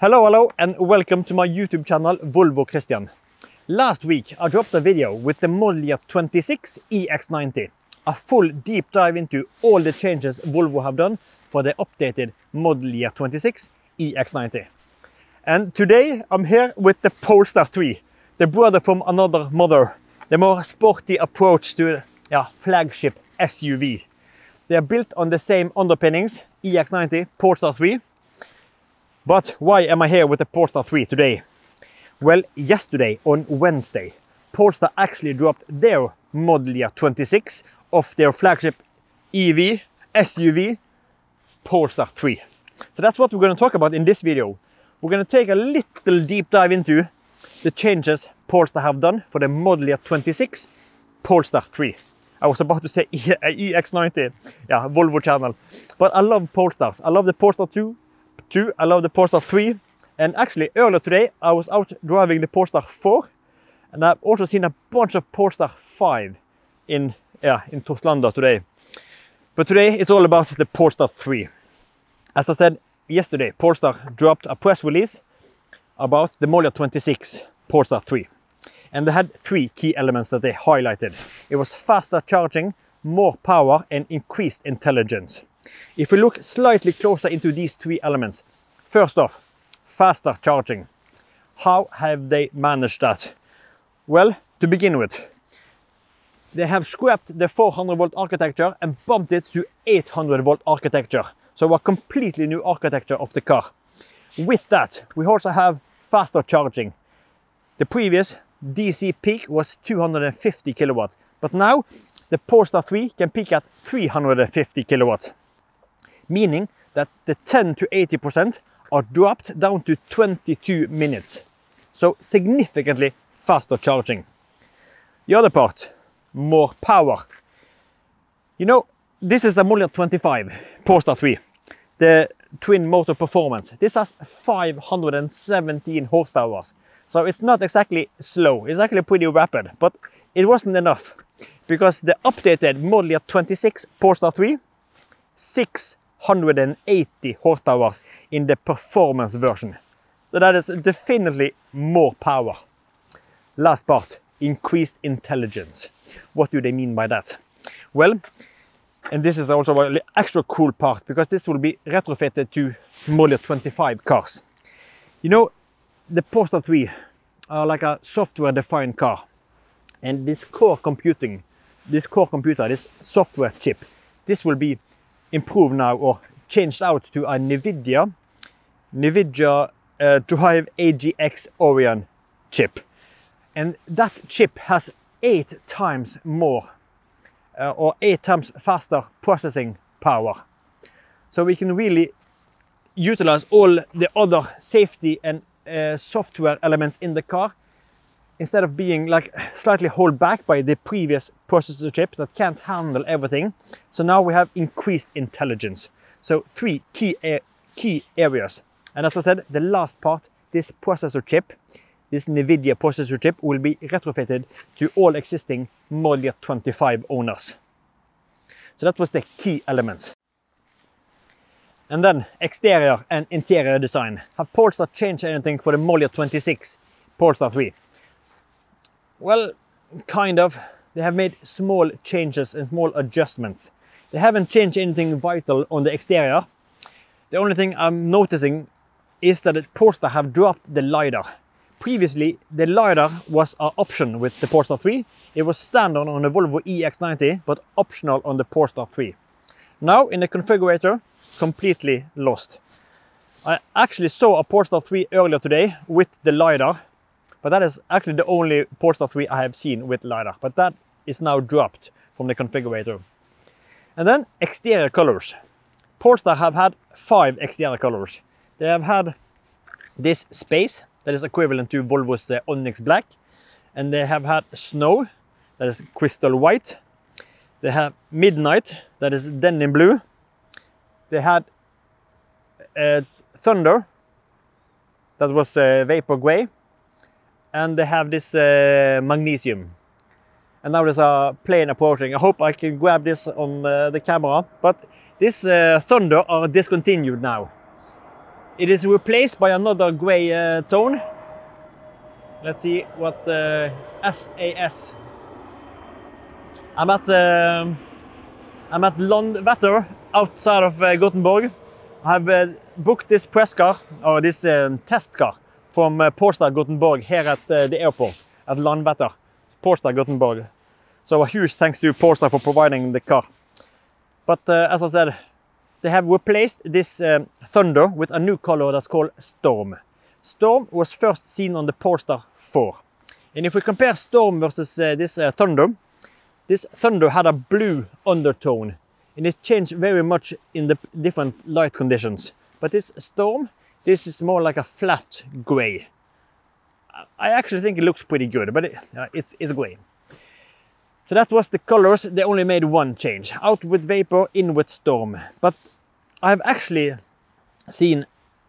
Hello and welcome to my YouTube channel Volvo Christian. Last week I dropped a video with the model year 26 EX90, a full deep dive into all the changes Volvo have done for the updated model year 26 EX90. And today I'm here with the Polestar 3, the brother from another mother, the more sporty approach to flagship SUV. They are built on the same underpinnings, EX90, Polestar 3. But why am I here with the Polestar 3 today? Well, yesterday on Wednesday, Polestar actually dropped their model year 26 of their flagship EV, SUV, Polestar 3. So that's what we're going to talk about in this video. We're going to take a little deep dive into the changes Polestar have done for the model year 26 Polestar 3. I was about to say EX90, Volvo channel. But I love Polestars. I love the Polestar 2. I love the Polestar 3, and actually earlier today I was out driving the Polestar 4, and I've also seen a bunch of Polestar 5 in Torslanda today. But today it's all about the Polestar 3. As I said yesterday, Polestar dropped a press release about the model year 26 Polestar 3, and they had three key elements that they highlighted. It was faster charging, more power and increased intelligence. If we look slightly closer into these three elements, first off, faster charging. How have they managed that? Well, to begin with, they have scrapped the 400 volt architecture and bumped it to 800 volt architecture. So a completely new architecture of the car. With that, we also have faster charging. The previous DC peak was 250 kilowatts, but now the Polestar 3 can peak at 350 kilowatts. Meaning that the 10 to 80% are dropped down to 22 minutes. So significantly faster charging. The other part, more power. You know, this is the model year 25 Polestar 3, the twin motor performance. This has 517 horsepower. So it's not exactly slow, it's actually pretty rapid, but it wasn't enough. Because the updated model year 26 Polestar 3, 680 horsepower in the performance version. So that is definitely more power. Last part, increased intelligence. What do they mean by that? Well, and this is also an extra cool part, because this will be retrofitted to model year 25 cars. You know, the Polestar 3 are like a software-defined car. And this core computer, this software chip, this will be improved now or changed out to a NVIDIA Drive AGX Orion chip. And that chip has 8 times more or 8 times faster processing power. So we can really utilize all the other safety and software elements in the car, instead of being like slightly held back by the previous processor chip that can't handle everything. So now we have increased intelligence. So three key areas. And as I said, the last part, this processor chip, this NVIDIA processor chip, will be retrofitted to all existing model year 25 owners. So that was the key elements. And then exterior and interior design. Have Polestar changed anything for the model year 26 Polestar 3? Well, kind of. They have made small changes and small adjustments. They haven't changed anything vital on the exterior. The only thing I'm noticing is that Polestar have dropped the LiDAR. Previously, the LiDAR was an option with the Polestar 3. It was standard on the Volvo EX90, but optional on the Polestar 3. Now, in the configurator, completely lost. I actually saw a Polestar 3 earlier today with the LiDAR. But that is actually the only Polestar 3 I have seen with LiDAR. But that is now dropped from the configurator. And then exterior colors. Polestar have had 5 exterior colors. They have had this space, that is equivalent to Volvo's Onyx Black. And they have had snow, that is crystal white. They have midnight, that is denim blue. They had thunder, that was vapor gray. And they have this magnesium. And now there's a plane approaching. I hope I can grab this on the camera. But this thunder are discontinued now. It is replaced by another grey tone. Let's see what SAS. I'm at Landvetter outside of Gothenburg. I have booked this press car, or this test car, from Polestar Gothenburg here at the airport at Landvetter, Polestar Gothenburg. So a huge thanks to Polestar for providing the car. But as I said, they have replaced this Thunder with a new color that's called Storm. Storm was first seen on the Polestar 4. And if we compare Storm versus this Thunder had a blue undertone. And it changed very much in the different light conditions. But this Storm, this is more like a flat grey. I actually think it looks pretty good, but it's grey. So that was the colors. They only made one change. Out with Vapor, in with Storm. But I have actually seen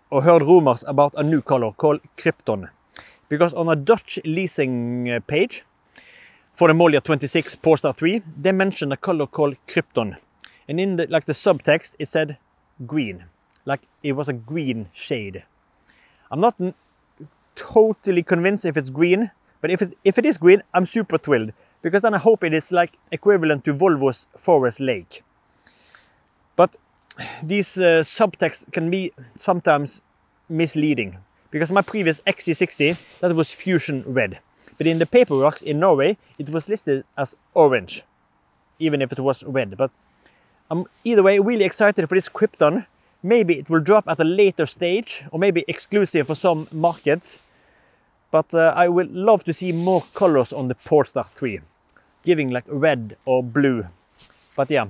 or heard rumors about a new color called Krypton. Because on a Dutch leasing page for the MY26 Polestar 3, they mentioned a color called Krypton. And in the subtext, it said green. Like it was a green shade. I'm not totally convinced if it's green, but if it is green, I'm super thrilled. Because then I hope it is like equivalent to Volvo's Forest Lake. But these subtexts can be sometimes misleading. Because my previous XC60, that was fusion red. But in the paperwork in Norway, it was listed as orange. Even if it was red. But I'm either way really excited for this Krypton. Maybe it will drop at a later stage, or maybe exclusive for some markets. But I would love to see more colors on the Polestar 3. Giving like red or blue. But yeah,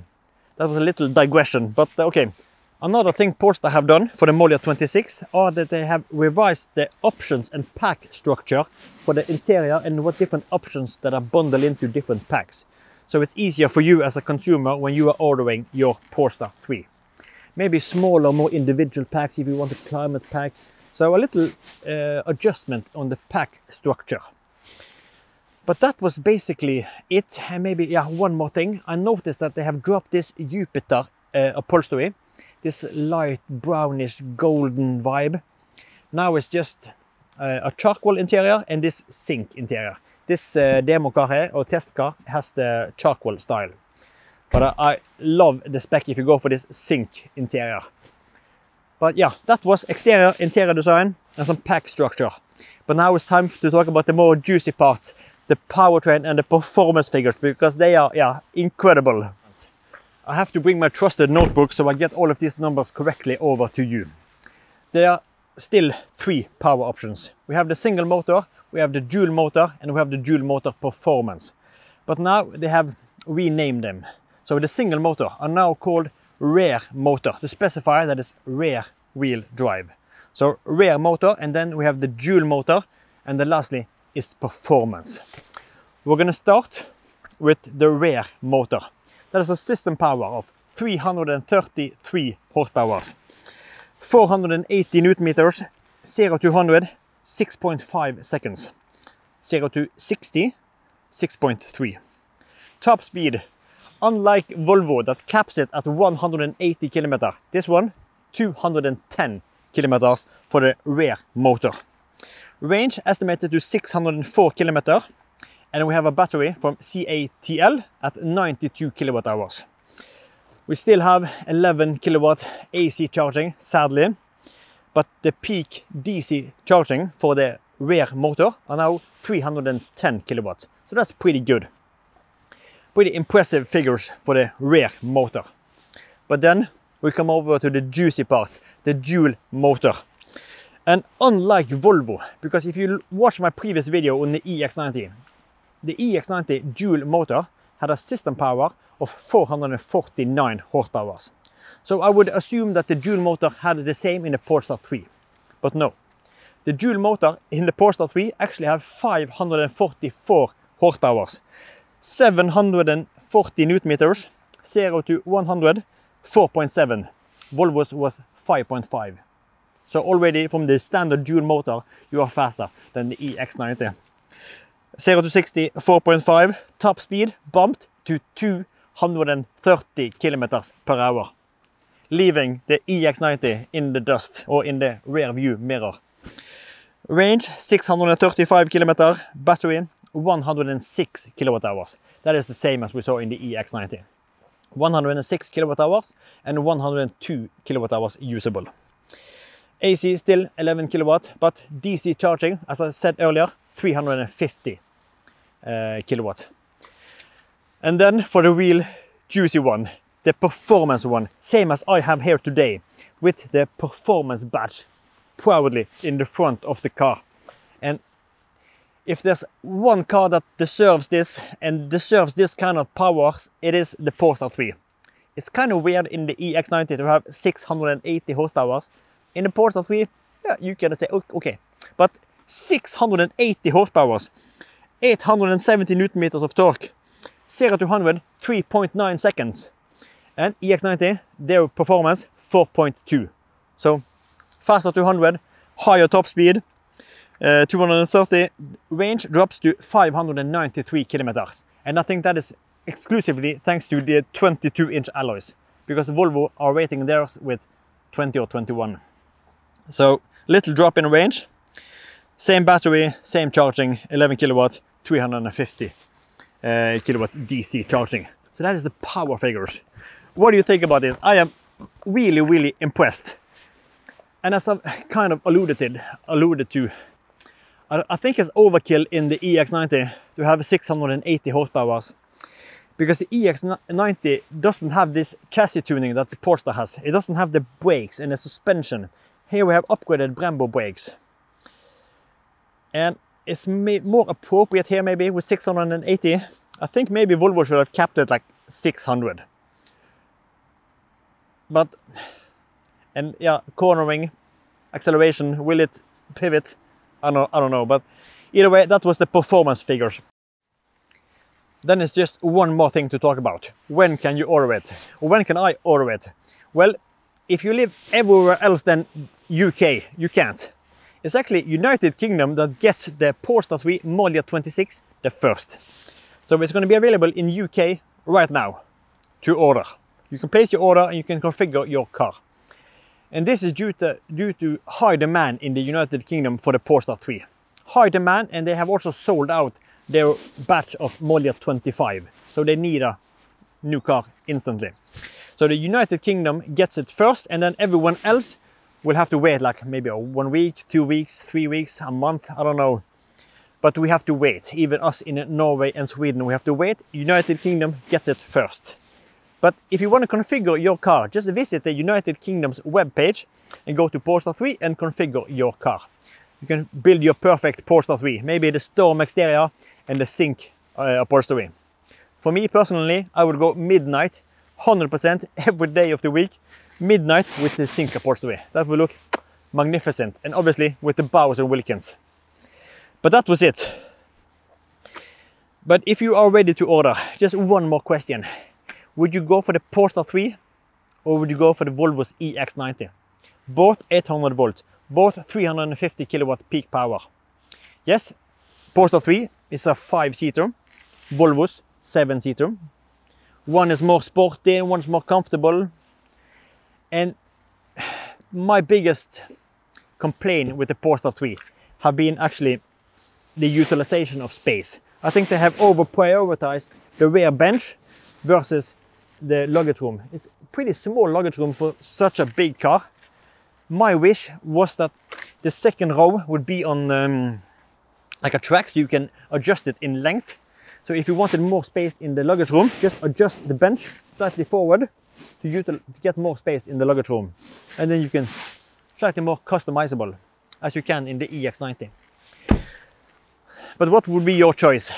that was a little digression. But okay, another thing Polestar have done for the MY26 are that they have revised the options and pack structure for the interior and what different options that are bundled into different packs. So it's easier for you as a consumer when you are ordering your Polestar 3. Maybe smaller, more individual packs if you want a climate pack. So a little adjustment on the pack structure. But that was basically it. And maybe, yeah, one more thing. I noticed that they have dropped this Jupiter upholstery. This light brownish golden vibe. Now it's just a charcoal interior and this zinc interior. This demo car here, or test car, has the charcoal style. But I love the spec if you go for this zinc interior. But yeah, that was exterior, interior design and some pack structure. But now it's time to talk about the more juicy parts. The powertrain and the performance figures, because they are, yeah, incredible. I have to bring my trusted notebook so I get all of these numbers correctly over to you. There are still 3 power options. We have the single motor, we have the dual motor, and we have the dual motor performance. But now they have renamed them. So the single motor are now called rear motor to specify that it's rear wheel drive. So rear motor, and then we have the dual motor, and then lastly is performance. We're going to start with the rear motor. That is a system power of 333 horsepower, 480 newton meters, 0 to 100, 6.5 seconds, 0 to 60, 6.3. Top speed, unlike Volvo that caps it at 180 km, this one 210 km for the rear motor. Range estimated to 604 km, and we have a battery from CATL at 92 kilowatt hours. We still have 11 kilowatt AC charging, sadly, but the peak DC charging for the rear motor are now 310 kilowatts. So that's pretty good. Pretty impressive figures for the rear motor. But then we come over to the juicy parts, the dual motor. And unlike Volvo, because if you watch my previous video on the EX90, the EX90 dual motor had a system power of 449 horsepower. So I would assume that the dual motor had the same in the Polestar 3. But no. The dual motor in the Polestar 3 actually have 544 horsepower. 740 newton meters, 0 to 100, 4.7. Volvo's was 5.5. So already from the standard dual motor, you are faster than the EX90. 0 to 60, 4.5. Top speed bumped to 230 kilometers per hour. leaving the EX90 in the dust or in the rear view mirror. Range 635 km, battery 106 kWh. That is the same as we saw in the EX90. 106 kWh and 102 kWh usable. AC still 11 kW, but DC charging, as I said earlier, 350 kilowatt. And then for the real juicy one, the performance one, same as I have here today, with the performance badge proudly in the front of the car. And if there's one car that deserves this and deserves this kind of power, it is the Polestar 3. It's kind of weird in the EX90 to have 680 horsepower. In the Polestar 3, yeah, you can say, okay, but 680 horsepower, 870 Newton meters of torque, 0 to 100, 3.9 seconds. And EX90, their performance, 4.2. So, faster to 100, higher top speed, 230, range drops to 593 kilometers. And I think that is exclusively thanks to the 22-inch alloys, because Volvo are rating theirs with 20 or 21. So, little drop in range, same battery, same charging, 11 kilowatt, 350 kilowatt DC charging. So that is the power figures. What do you think about this? I am really, really impressed. And as I've kind of alluded to, I think it's overkill in the EX90 to have 680 horsepower, because the EX90 doesn't have this chassis tuning that the Polestar has. It doesn't have the brakes and the suspension. Here we have upgraded Brembo brakes. And it's more appropriate here maybe with 680. I think maybe Volvo should have capped it like 600. But, and yeah, cornering, acceleration, will it pivot? I don't know, but either way, that was the performance figures. Then it's just one more thing to talk about. When can you order it? Or when can I order it? Well, if you live everywhere else than UK, you can't. It's actually United Kingdom that gets the Polestar 3 Model Year 26 the first. So it's going to be available in UK right now to order. You can place your order and you can configure your car. And this is due to high demand in the United Kingdom for the Polestar 3. High demand, and they have also sold out their batch of Model Year 25. So they need a new car instantly. So the United Kingdom gets it first, and then everyone else will have to wait like maybe 1 week, 2 weeks, 3 weeks, a month, I don't know. But we have to wait. Even us in Norway and Sweden, we have to wait. United Kingdom gets it first. But if you want to configure your car, just visit the United Kingdom's webpage and go to Polestar 3 and configure your car. You can build your perfect Polestar 3, maybe the Storm exterior and the Sync upholstery. For me personally, I would go midnight, 100% every day of the week, midnight with the Sync upholstery. That will look magnificent, and obviously with the Bowers and Wilkins. But that was it. But if you are ready to order, just one more question. Would you go for the Polestar 3 or would you go for the Volvo's EX90? Both 800 volts, both 350 kilowatt peak power. Yes, Polestar 3 is a 5-seater, Volvo's 7-seater. One is more sporty, one is more comfortable. And my biggest complaint with the Polestar 3 have been actually the utilization of space. I think they have over-prioritized the rear bench versus the luggage room. It's pretty small luggage room for such a big car. My wish was that the second row would be on like a track, so you can adjust it in length. So if you wanted more space in the luggage room, just adjust the bench slightly forward to get more space in the luggage room. And then you can slightly more customizable, as you can in the EX90. But what would be your choice?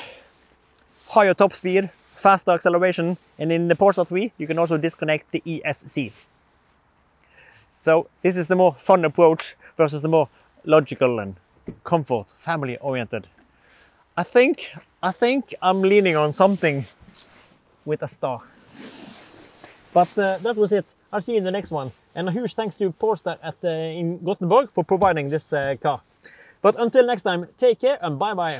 Higher top speed, faster acceleration, and in the Polestar 3 you can also disconnect the ESC. So this is the more fun approach versus the more logical and comfort, family oriented. I think I'm leaning on something with a star. But that was it. I'll see you in the next one. And a huge thanks to Polestar in Gothenburg for providing this car. But until next time, take care and bye bye.